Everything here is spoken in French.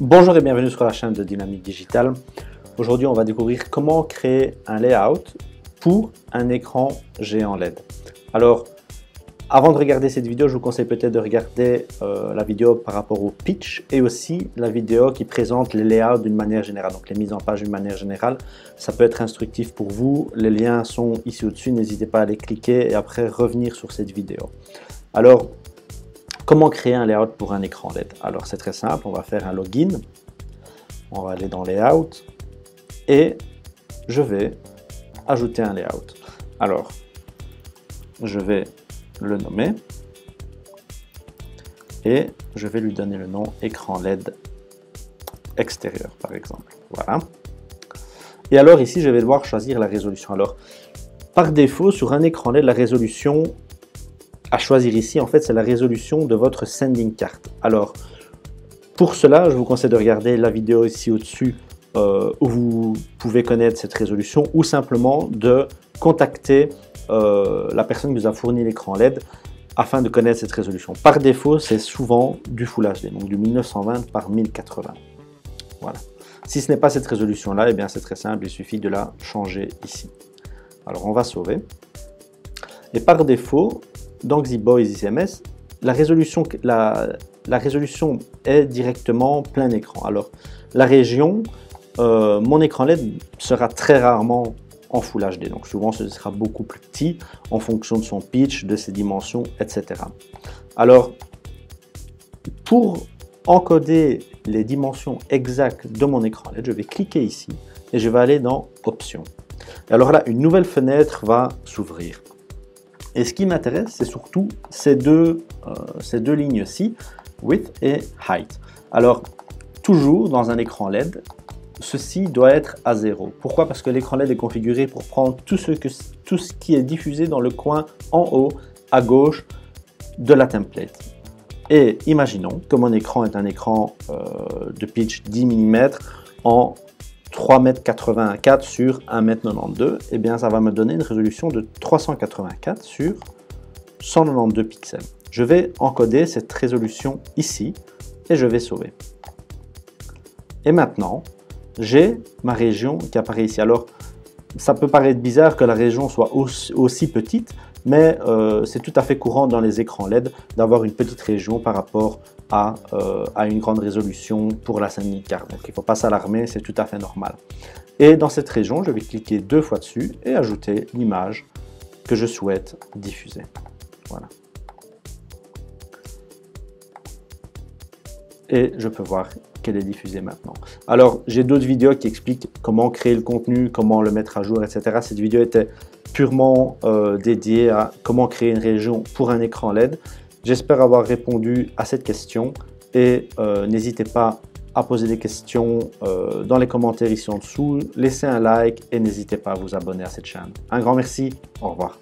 Bonjour et bienvenue sur la chaîne de Dynamique Digital. Aujourd'hui, on va découvrir comment créer un layout pour un écran géant LED. Alors, avant de regarder cette vidéo, je vous conseille peut-être de regarder la vidéo par rapport au pitch et aussi la vidéo qui présente les layouts d'une manière générale, donc les mises en page d'une manière générale. Ça peut être instructif pour vous. Les liens sont ici au-dessus, n'hésitez pas à les cliquer et après revenir sur cette vidéo. Alors, comment créer un layout pour un écran LED? Alors c'est très simple, on va faire un login, on va aller dans Layout et je vais ajouter un layout. Alors, je vais le nommer et je vais lui donner le nom écran LED extérieur par exemple. Voilà. Et alors ici, je vais devoir choisir la résolution. Alors, par défaut, sur un écran LED, la résolution à choisir ici, en fait, c'est la résolution de votre sending card. Alors, pour cela, je vous conseille de regarder la vidéo ici au-dessus où vous pouvez connaître cette résolution ou simplement de contacter la personne qui vous a fourni l'écran LED afin de connaître cette résolution. Par défaut, c'est souvent du Full HD, donc du 1920 par 1080. Voilà. Si ce n'est pas cette résolution-là, eh bien c'est très simple, il suffit de la changer ici. Alors, on va sauver. Et par défaut, dans XiBoys ICMS, la résolution est directement plein écran. Alors, la région, mon écran LED sera très rarement en Full HD. Donc, souvent, ce sera beaucoup plus petit en fonction de son pitch, de ses dimensions, etc. Alors, pour encoder les dimensions exactes de mon écran LED, je vais cliquer ici et je vais aller dans Options. Et alors là, une nouvelle fenêtre va s'ouvrir. Et ce qui m'intéresse, c'est surtout ces deux lignes-ci, Width et Height. Alors, toujours dans un écran LED, ceci doit être à 0. Pourquoi? Parce que l'écran LED est configuré pour prendre tout ce qui est diffusé dans le coin en haut, à gauche de la template. Et imaginons que mon écran est un écran de pitch 10 mm en 3,84 m sur 1,92 m, et bien ça va me donner une résolution de 384 sur 192 pixels. Je vais encoder cette résolution ici et je vais sauver. Et maintenant, j'ai ma région qui apparaît ici. Alors, ça peut paraître bizarre que la région soit aussi petite, mais c'est tout à fait courant dans les écrans LED d'avoir une petite région par rapport à une grande résolution pour la sending card. Donc il ne faut pas s'alarmer, c'est tout à fait normal. Et dans cette région, je vais cliquer 2 fois dessus et ajouter l'image que je souhaite diffuser. Voilà. Et je peux voir qu'elle est diffusée maintenant. Alors, j'ai d'autres vidéos qui expliquent comment créer le contenu, comment le mettre à jour, etc. Cette vidéo était purement dédiée à comment créer une région pour un écran LED. J'espère avoir répondu à cette question et n'hésitez pas à poser des questions dans les commentaires ici en dessous. Laissez un like et n'hésitez pas à vous abonner à cette chaîne. Un grand merci, au revoir.